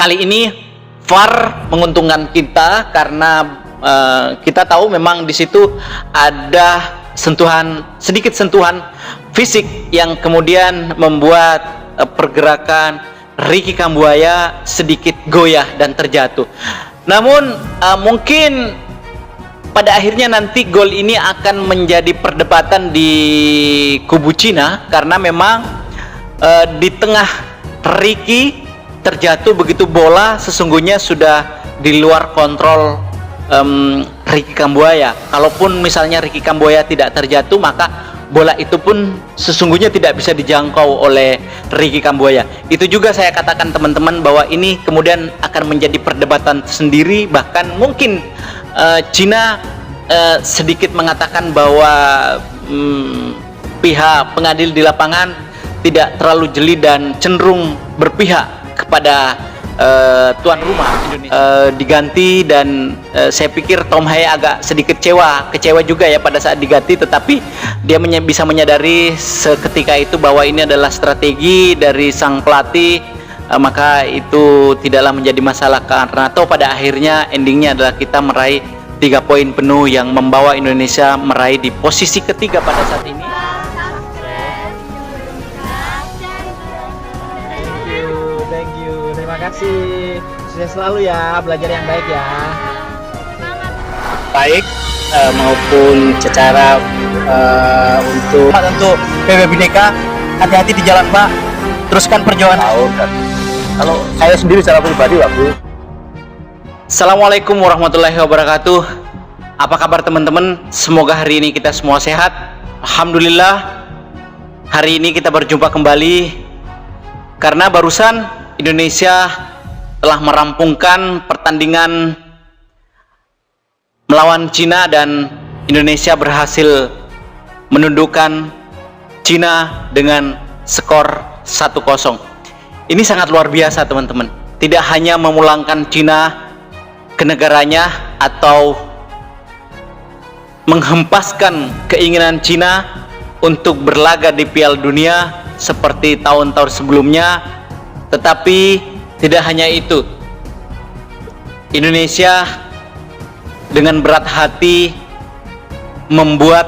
kali ini VAR menguntungkan kita karena kita tahu memang di situ ada sedikit sentuhan fisik yang kemudian membuat pergerakan Ricky Kambuaya sedikit goyah dan terjatuh. Namun mungkin pada akhirnya nanti gol ini akan menjadi perdebatan di kubu Cina karena memang di tengah Ricky terjatuh begitu bola sesungguhnya sudah di luar kontrol Ricky Kambuaya. Kalaupun misalnya Ricky Kambuaya tidak terjatuh, maka bola itu pun sesungguhnya tidak bisa dijangkau oleh Ricky Kambuaya. Itu juga saya katakan teman-teman bahwa ini kemudian akan menjadi perdebatan sendiri. Bahkan mungkin Cina sedikit mengatakan bahwa pihak pengadil di lapangan tidak terlalu jeli dan cenderung berpihak kepada tuan rumah Indonesia diganti. Dan saya pikir Tom Haye agak sedikit kecewa juga ya pada saat diganti, tetapi dia bisa menyadari seketika itu bahwa ini adalah strategi dari sang pelatih, maka itu tidaklah menjadi masalah karena atau pada akhirnya endingnya adalah kita meraih 3 poin penuh yang membawa Indonesia meraih di posisi ketiga pada saat ini. Thank you. Terima kasih. Sukses selalu ya, belajar yang baik ya. Baik maupun secara untuk PB Bhinneka, hati-hati di jalan Pak, teruskan perjuangan. Kalau saya sendiri secara pribadi waktu. Assalamualaikum warahmatullahi wabarakatuh. Apa kabar teman-teman? Semoga hari ini kita semua sehat. Alhamdulillah, hari ini kita berjumpa kembali karena barusan Indonesia telah merampungkan pertandingan melawan Cina dan Indonesia berhasil menundukkan Cina dengan skor 1-0. Ini sangat luar biasa teman-teman. Tidak hanya memulangkan Cina ke negaranya atau menghempaskan keinginan Cina untuk berlaga di Piala Dunia seperti tahun-tahun sebelumnya, tetapi tidak hanya itu. Indonesia dengan berat hati membuat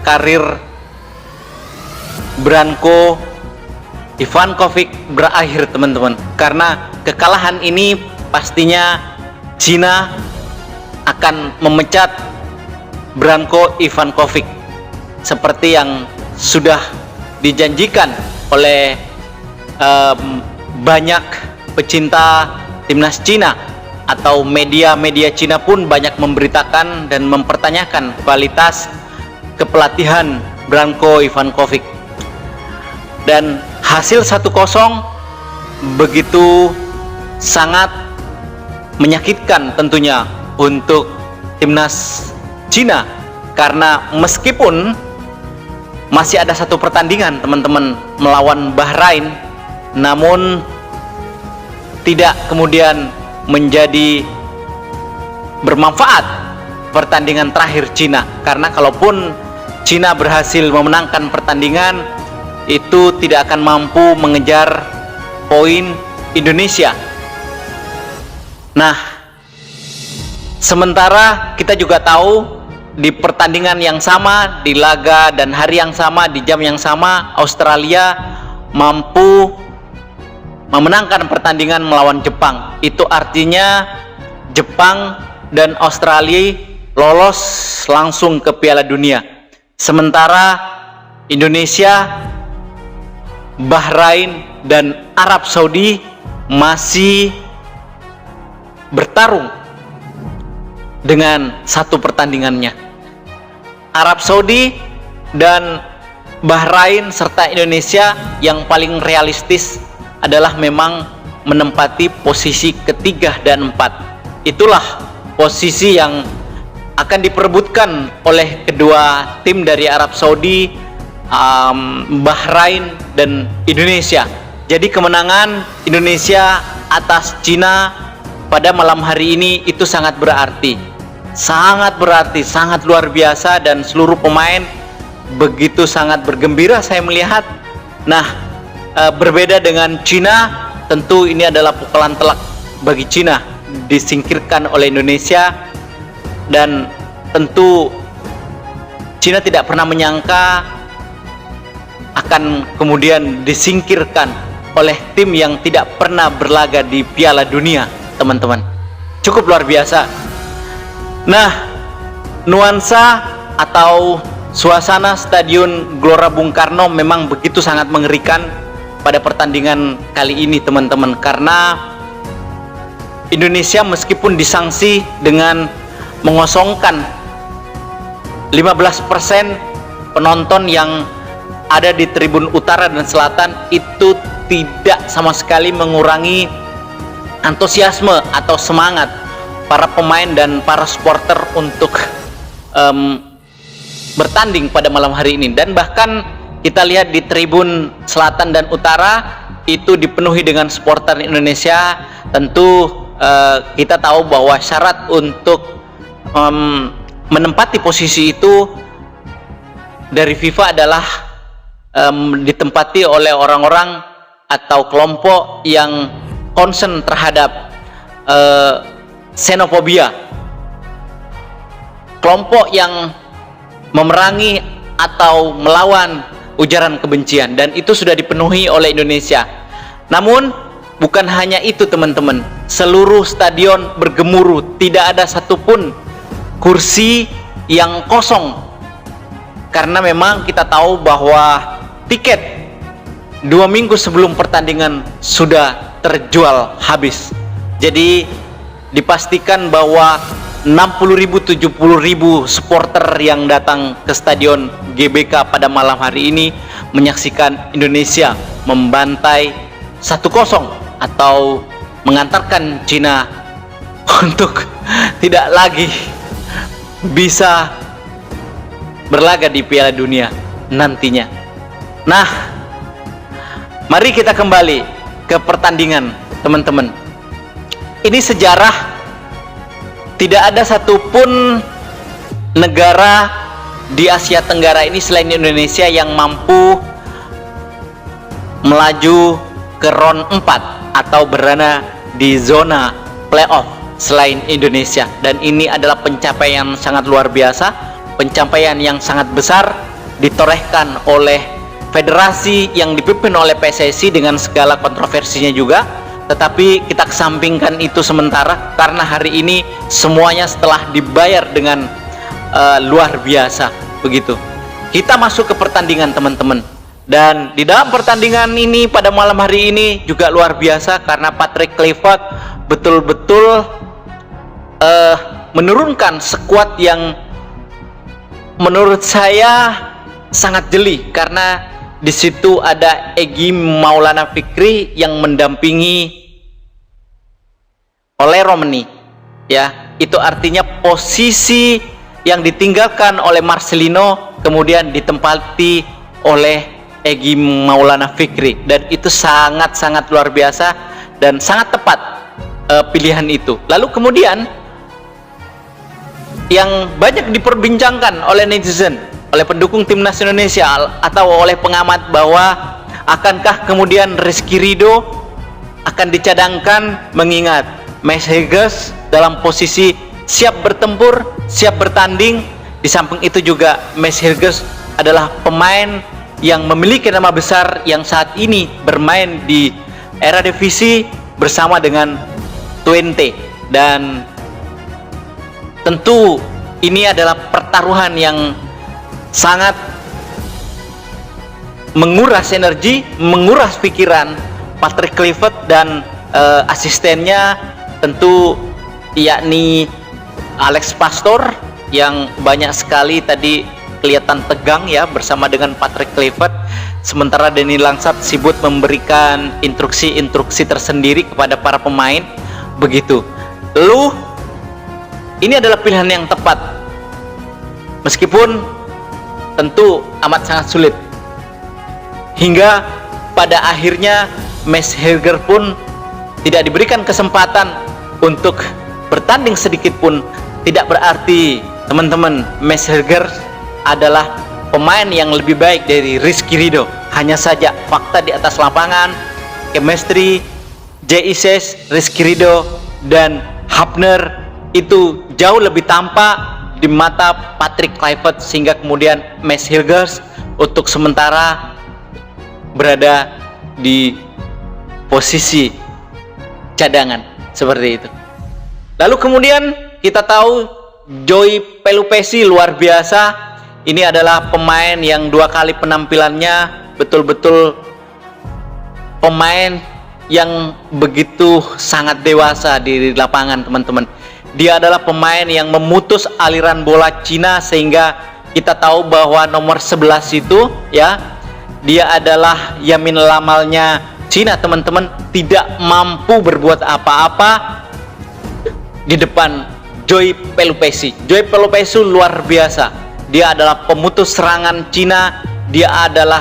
karir Branko Ivanovic berakhir teman-teman, karena kekalahan ini pastinya Cina akan memecat Branko Ivanovic seperti yang sudah dijanjikan oleh banyak pecinta timnas Cina, atau media-media Cina pun banyak memberitakan dan mempertanyakan kualitas kepelatihan Branko Ivanovic. Dan hasil 1-0 begitu sangat menyakitkan tentunya untuk timnas Cina, karena meskipun masih ada satu pertandingan teman-teman melawan Bahrain, namun tidak kemudian menjadi bermanfaat pertandingan terakhir Cina, karena kalaupun Cina berhasil memenangkan pertandingan itu tidak akan mampu mengejar poin Indonesia. Nah, sementara kita juga tahu di pertandingan yang sama, di laga dan hari yang sama, di jam yang sama, Australia mampu memenangkan pertandingan melawan Jepang. Itu artinya Jepang dan Australia lolos langsung ke Piala Dunia. Sementara Indonesia, Bahrain dan Arab Saudi masih bertarung dengan satu pertandingannya. Arab Saudi dan Bahrain serta Indonesia yang paling realistis adalah memang menempati posisi ketiga dan 4. Itulah posisi yang akan diperebutkan oleh kedua tim dari Arab Saudi, Bahrain dan Indonesia. Jadi kemenangan Indonesia atas Cina pada malam hari ini itu sangat berarti, sangat luar biasa, dan seluruh pemain begitu sangat bergembira saya melihat. Nah, berbeda dengan Cina tentu ini adalah pukulan telak bagi Cina disingkirkan oleh Indonesia, dan tentu Cina tidak pernah menyangka akan kemudian disingkirkan oleh tim yang tidak pernah berlaga di Piala Dunia, teman-teman. Cukup luar biasa. Nah, nuansa atau suasana Stadion Gelora Bung Karno memang begitu sangat mengerikan pada pertandingan kali ini, teman-teman, karena Indonesia meskipun disanksi dengan mengosongkan 15% penonton yang ada di tribun utara dan selatan, itu tidak sama sekali mengurangi antusiasme atau semangat para pemain dan para supporter untuk bertanding pada malam hari ini. Dan bahkan kita lihat di tribun selatan dan utara itu dipenuhi dengan supporter Indonesia. Tentu kita tahu bahwa syarat untuk menempati posisi itu dari FIFA adalah ditempati oleh orang-orang atau kelompok yang concern terhadap xenofobia, kelompok yang memerangi atau melawan ujaran kebencian, dan itu sudah dipenuhi oleh Indonesia. Namun bukan hanya itu, teman-teman, seluruh stadion bergemuruh, tidak ada satupun kursi yang kosong, karena memang kita tahu bahwa tiket 2 minggu sebelum pertandingan sudah terjual habis. Jadi dipastikan bahwa 60.000 70.000 supporter yang datang ke Stadion GBK pada malam hari ini menyaksikan Indonesia membantai 1-0 atau mengantarkan Cina untuk tidak lagi bisa berlaga di Piala Dunia nantinya. Nah, mari kita kembali ke pertandingan, teman-teman. Ini sejarah. Tidak ada satupun negara di Asia Tenggara ini selain Indonesia yang mampu melaju ke round 4 atau berada di zona playoff selain Indonesia. Dan ini adalah pencapaian sangat luar biasa, pencapaian yang sangat besar ditorehkan oleh federasi yang dipimpin oleh PSSI dengan segala kontroversinya juga. Tetapi kita kesampingkan itu sementara, karena hari ini semuanya setelah dibayar dengan luar biasa, begitu. Kita masuk ke pertandingan, teman-teman. Dan di dalam pertandingan ini pada malam hari ini juga luar biasa, karena Patrick Kluivert betul-betul menurunkan skuad yang menurut saya sangat jeli, karena di situ ada Egy Maulana Fikri yang mendampingi oleh Romani, ya. Itu artinya posisi yang ditinggalkan oleh Marcelino kemudian ditempati oleh Egy Maulana Fikri, dan itu sangat-sangat luar biasa dan sangat tepat pilihan itu. Lalu kemudian yang banyak diperbincangkan oleh netizen, oleh pendukung timnas Indonesia atau oleh pengamat, bahwa akankah kemudian Rizky Ridho akan dicadangkan, mengingat Max Hughes dalam posisi siap bertempur, siap bertanding. Di samping itu juga Max Hughes adalah pemain yang memiliki nama besar yang saat ini bermain di Eredivisie bersama dengan Twente, dan tentu ini adalah pertaruhan yang sangat menguras energi, menguras pikiran Patrick Kluivert dan asistennya, tentu yakni Alex Pastor, yang banyak sekali tadi kelihatan tegang ya bersama dengan Patrick Kluivert, sementara Denny Langsat sibuk memberikan instruksi-instruksi tersendiri kepada para pemain, begitu. Lalu ini adalah pilihan yang tepat, meskipun tentu amat sangat sulit, hingga pada akhirnya Max Hughes pun tidak diberikan kesempatan untuk bertanding sedikit pun. Tidak berarti, teman-teman, Max Hughes adalah pemain yang lebih baik dari Rizky Ridho. Hanya saja fakta di atas lapangan, chemistry, J.I.S, Rizky Ridho, dan Hafner itu jauh lebih tampak di mata Patrick Kluivert, sehingga kemudian Mads Hilgers untuk sementara berada di posisi cadangan seperti itu. Lalu kemudian kita tahu Joey Pelupessy luar biasa. Ini adalah pemain yang 2 kali penampilannya betul-betul pemain yang begitu sangat dewasa di lapangan, teman-teman. Dia adalah pemain yang memutus aliran bola Cina, sehingga kita tahu bahwa nomor 11 itu ya, dia adalah yamin lamalnya Cina, teman-teman, tidak mampu berbuat apa-apa di depan Joey Pelupessy. Joey Pelupessy luar biasa. Dia adalah pemutus serangan Cina, dia adalah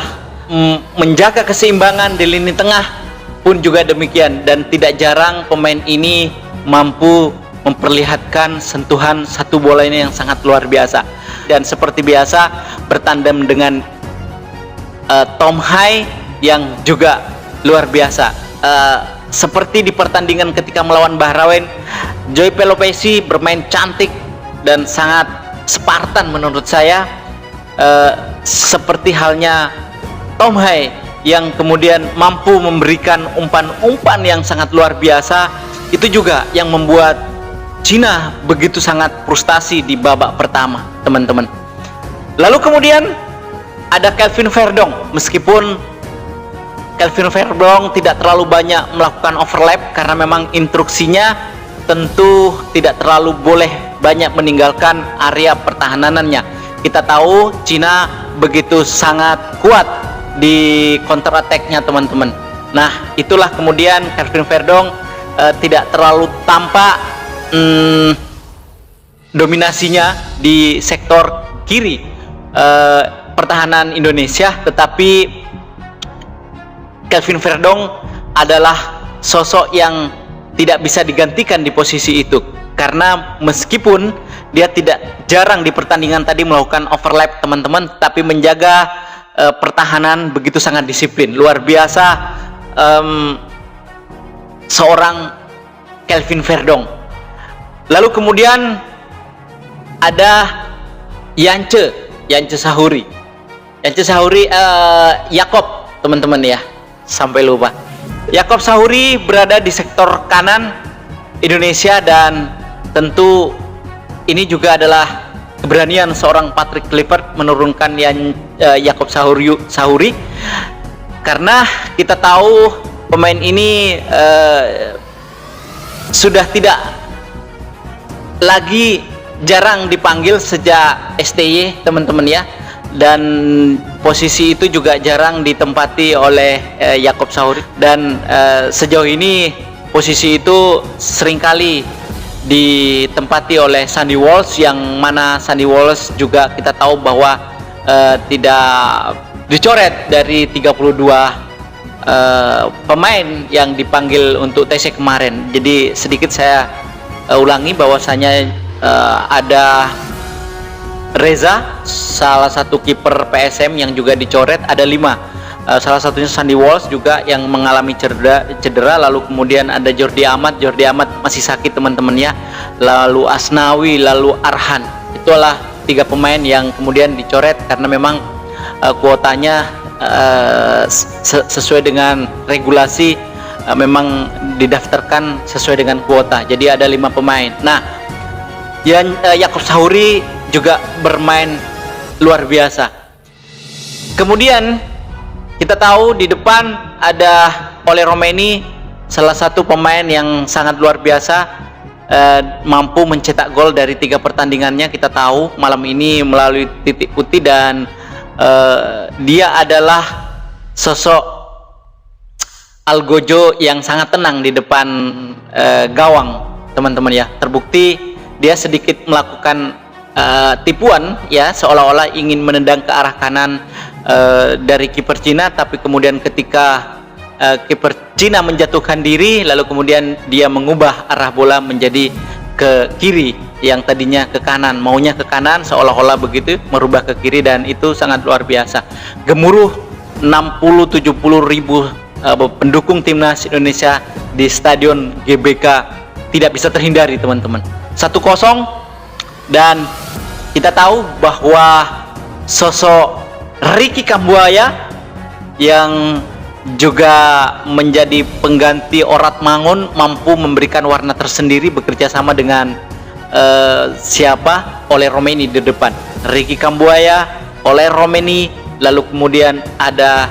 menjaga keseimbangan di lini tengah pun juga demikian, dan tidak jarang pemain ini mampu memperlihatkan sentuhan satu bola ini yang sangat luar biasa. Dan seperti biasa bertandem dengan Tom Hai yang juga luar biasa. Seperti di pertandingan ketika melawan Bahrain, Joey Pelupessy bermain cantik dan sangat Spartan menurut saya, seperti halnya Tom Hai yang kemudian mampu memberikan umpan-umpan yang sangat luar biasa. Itu juga yang membuat Cina begitu sangat frustasi di babak pertama, teman-teman. Lalu kemudian ada Kelvin Verdong. Meskipun Kelvin Verdong tidak terlalu banyak melakukan overlap karena memang instruksinya tentu tidak terlalu boleh banyak meninggalkan area pertahanannya. Kita tahu Cina begitu sangat kuat di counter attack-nya, teman-teman. Nah, itulah kemudian Kelvin Verdong tidak terlalu tampak dominasinya di sektor kiri pertahanan Indonesia, tetapi Kelvin Verdong adalah sosok yang tidak bisa digantikan di posisi itu, karena meskipun dia tidak jarang di pertandingan tadi melakukan overlap, teman-teman, tapi menjaga pertahanan begitu sangat disiplin. Luar biasa seorang Kelvin Verdong. Lalu kemudian ada Yance Sahuri. Yakob, teman-teman ya, sampai lupa. Yakob Sahuri berada di sektor kanan Indonesia, dan tentu ini juga adalah keberanian seorang Patrick Kluivert menurunkan Yakob Sahuri, karena kita tahu pemain ini sudah tidak lagi jarang dipanggil sejak STY, teman-teman ya, dan posisi itu juga jarang ditempati oleh Yakob Sahuri, dan sejauh ini posisi itu seringkali ditempati oleh Sandy Walsh, yang mana Sandy Walsh juga kita tahu bahwa tidak dicoret dari 32 pemain yang dipanggil untuk TC kemarin. Jadi sedikit saya ulangi bahwasanya ada Reza, salah satu kiper PSM yang juga dicoret, ada 5. Salah satunya Sandy Walsh juga yang mengalami cedera. Lalu kemudian ada Jordi Amat masih sakit, teman-teman ya. Lalu Asnawi, lalu Arhan. Itulah 3 pemain yang kemudian dicoret karena memang kuotanya sesuai dengan regulasi, memang didaftarkan sesuai dengan kuota. Jadi ada 5 pemain. Nah, Yakob Sahuri juga bermain luar biasa. Kemudian kita tahu di depan ada Ole Romeni, salah satu pemain yang sangat luar biasa, mampu mencetak gol dari 3 pertandingannya. Kita tahu malam ini melalui titik putih, dan dia adalah sosok Algojo yang sangat tenang di depan gawang, teman-teman ya. Terbukti dia sedikit melakukan tipuan ya, seolah-olah ingin menendang ke arah kanan dari kiper Cina, tapi kemudian ketika kiper Cina menjatuhkan diri, lalu kemudian dia mengubah arah bola menjadi ke kiri, yang tadinya ke kanan, maunya ke kanan, seolah-olah begitu, merubah ke kiri, dan itu sangat luar biasa. Gemuruh 60-70 ribu pendukung timnas Indonesia di Stadion GBK tidak bisa terhindari, teman-teman. 1-0, dan kita tahu bahwa sosok Ricky Kambuaya yang juga menjadi pengganti Orat Mangun mampu memberikan warna tersendiri bekerja sama dengan Ole Romeni di depan. Ricky Kambuaya, Ole Romeni, lalu kemudian ada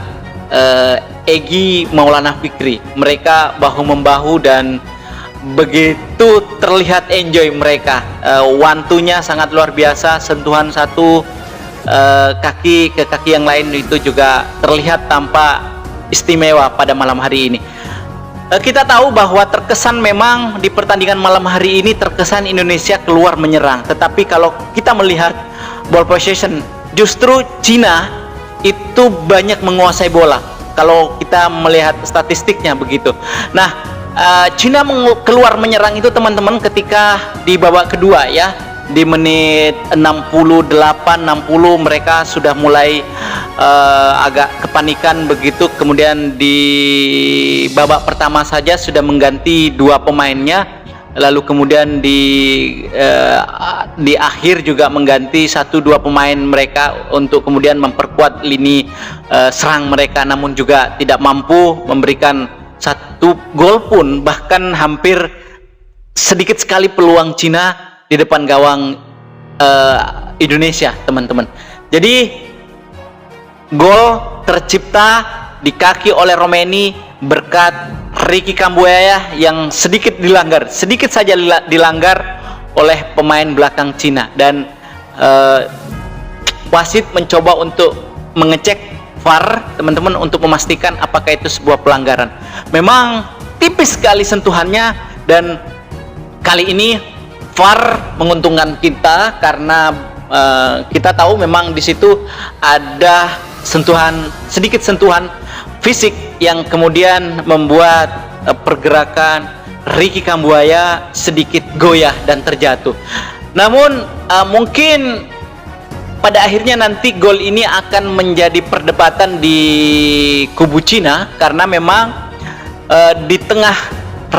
Egy Maulana Fikri. Mereka bahu-membahu dan begitu terlihat enjoy mereka. One-two-nya sangat luar biasa, sentuhan satu kaki ke kaki yang lain itu juga terlihat tampak istimewa pada malam hari ini. Kita tahu bahwa terkesan memang di pertandingan malam hari ini terkesan Indonesia keluar menyerang, tetapi kalau kita melihat ball possession, justru Cina itu banyak menguasai bola kalau kita melihat statistiknya begitu. Nah, Cina keluar menyerang itu, teman-teman, ketika di babak kedua ya, di menit 68-60 mereka sudah mulai agak kepanikan begitu. Kemudian di babak pertama saja sudah mengganti 2 pemainnya, lalu kemudian di akhir juga mengganti 1-2 pemain mereka untuk kemudian memperkuat lini serang mereka, namun juga tidak mampu memberikan 1 gol pun. Bahkan hampir sedikit sekali peluang Cina di depan gawang Indonesia, teman-teman. Jadi gol tercipta di kaki oleh Romeni berkat Ricky Kambuaya yang sedikit saja dilanggar oleh pemain belakang Cina, dan wasit mencoba untuk mengecek VAR, teman-teman, untuk memastikan apakah itu sebuah pelanggaran. Memang tipis sekali sentuhannya, dan kali ini VAR menguntungkan kita karena kita tahu memang di situ ada sedikit sentuhan fisik yang kemudian membuat pergerakan Ricky Kambuaya sedikit goyah dan terjatuh. Namun mungkin pada akhirnya nanti gol ini akan menjadi perdebatan di kubu Cina, karena memang di tengah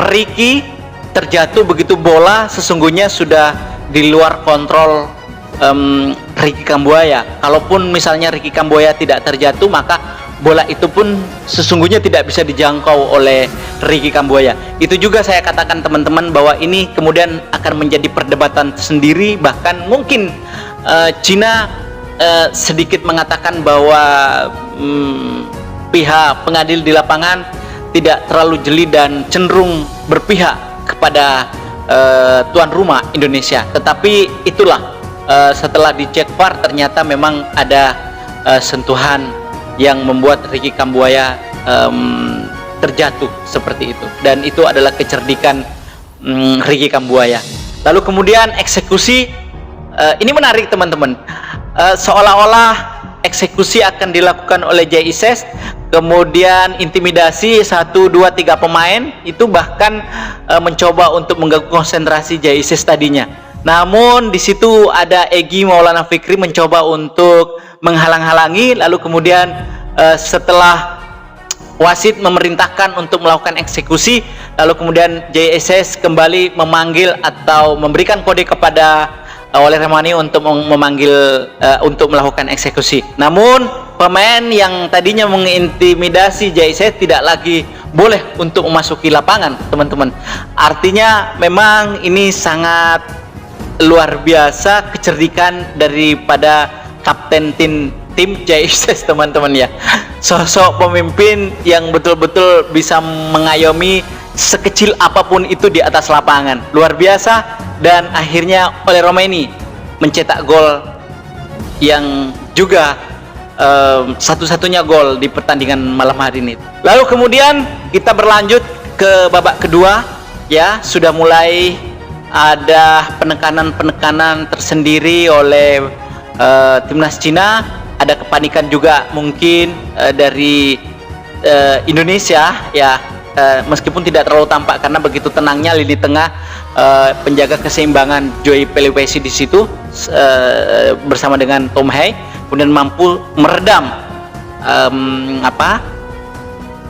Ricky terjatuh begitu, bola sesungguhnya sudah di luar kontrol Ricky Kambuaya. Kalaupun misalnya Ricky Kambuaya tidak terjatuh, maka bola itu pun sesungguhnya tidak bisa dijangkau oleh Ricky Kambuaya. Itu juga saya katakan, teman-teman, bahwa ini kemudian akan menjadi perdebatan sendiri. Bahkan mungkin Cina sedikit mengatakan bahwa pihak pengadil di lapangan tidak terlalu jeli dan cenderung berpihak kepada tuan rumah Indonesia. Tetapi itulah, setelah dicek VAR ternyata memang ada sentuhan yang membuat Ricky Kambuaya terjatuh seperti itu, dan itu adalah kecerdikan Ricky Kambuaya. Lalu kemudian eksekusi, ini menarik, teman-teman. Seolah-olah eksekusi akan dilakukan oleh JICES, kemudian intimidasi 1, 2, 3 pemain itu bahkan mencoba untuk mengganggu konsentrasi JICES tadinya. Namun di situ ada Egy Maulana Fikri mencoba untuk menghalang-halangi, lalu kemudian setelah wasit memerintahkan untuk melakukan eksekusi, lalu kemudian JICES kembali memanggil atau memberikan kode kepada Ole Romeni untuk memanggil untuk melakukan eksekusi. Namun pemain yang tadinya mengintimidasi JICES tidak lagi boleh untuk memasuki lapangan, teman-teman. Artinya memang ini sangat luar biasa kecerdikan daripada kapten tim JICES, teman-teman ya. Sosok pemimpin yang betul-betul bisa mengayomi sekecil apapun itu di atas lapangan, luar biasa. Dan akhirnya Ole Romeni mencetak gol yang juga satu-satunya gol di pertandingan malam hari ini. Lalu kemudian kita berlanjut ke babak kedua ya, sudah mulai ada penekanan tersendiri oleh timnas Cina. Ada kepanikan juga mungkin dari Indonesia ya, meskipun tidak terlalu tampak karena begitu tenangnya lini tengah penjaga keseimbangan Joy Pelupesi di situ bersama dengan Tom Hai, kemudian mampu meredam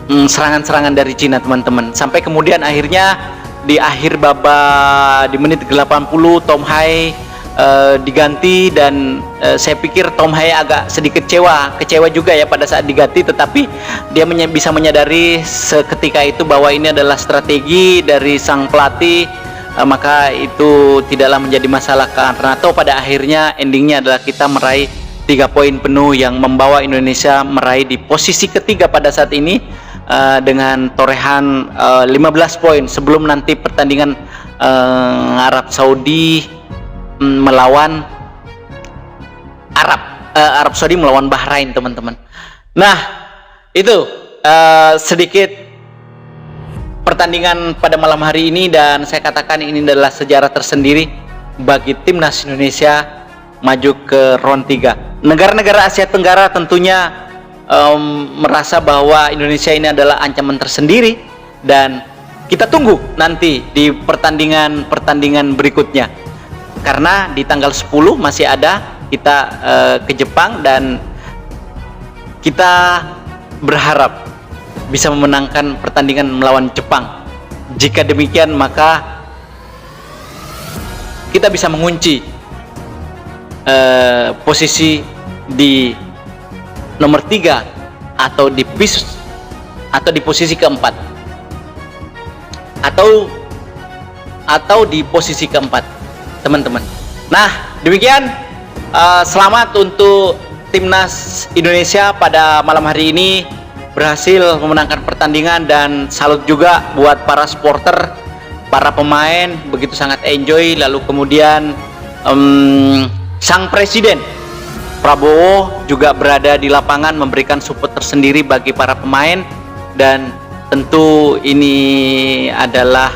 serangan-serangan dari Cina, teman-teman. Sampai kemudian akhirnya di akhir babak di menit 80 Tom Hai diganti, dan saya pikir Tom Hai agak sedikit kecewa juga ya pada saat diganti, tetapi dia bisa menyadari seketika itu bahwa ini adalah strategi dari sang pelatih, maka itu tidaklah menjadi masalah, karena pada akhirnya endingnya adalah kita meraih 3 poin penuh yang membawa Indonesia meraih di posisi ketiga pada saat ini dengan torehan 15 poin sebelum nanti pertandingan Arab Saudi melawan Arab Saudi melawan Bahrain, teman-teman. Nah, itu sedikit pertandingan pada malam hari ini, dan saya katakan ini adalah sejarah tersendiri bagi timnas Indonesia maju ke round 3. Negara-negara Asia Tenggara tentunya merasa bahwa Indonesia ini adalah ancaman tersendiri, dan kita tunggu nanti di pertandingan berikutnya. Karena di tanggal 10 masih ada kita ke Jepang, dan kita berharap bisa memenangkan pertandingan melawan Jepang. Jika demikian, maka kita bisa mengunci posisi di nomor 3 atau di posisi keempat, atau di posisi keempat, teman-teman. Nah, demikian selamat untuk timnas Indonesia pada malam hari ini berhasil memenangkan pertandingan, dan salut juga buat para supporter, para pemain begitu sangat enjoy. Lalu kemudian sang presiden Prabowo juga berada di lapangan memberikan support tersendiri bagi para pemain, dan tentu ini adalah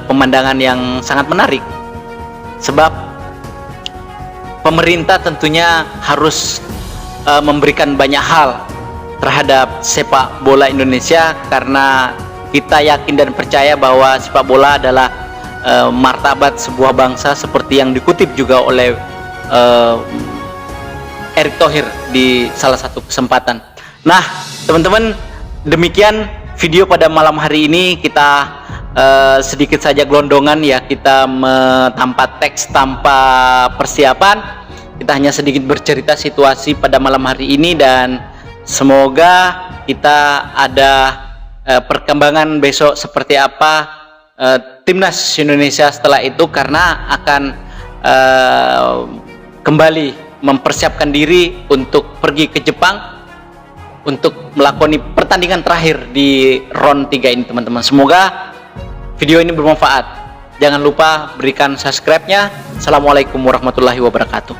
pemandangan yang sangat menarik, sebab pemerintah tentunya harus memberikan banyak hal terhadap sepak bola Indonesia, karena kita yakin dan percaya bahwa sepak bola adalah martabat sebuah bangsa, seperti yang dikutip juga oleh Erick Thohir di salah satu kesempatan. Nah, teman-teman, demikian video pada malam hari ini. Kita sedikit saja gelondongan ya, kita tanpa teks, tanpa persiapan, kita hanya sedikit bercerita situasi pada malam hari ini, dan semoga kita ada perkembangan besok seperti apa timnas Indonesia setelah itu, karena akan kembali mempersiapkan diri untuk pergi ke Jepang untuk melakoni pertandingan terakhir di round 3 ini, teman-teman. Semoga video ini bermanfaat. Jangan lupa berikan subscribe-nya. Assalamualaikum warahmatullahi wabarakatuh.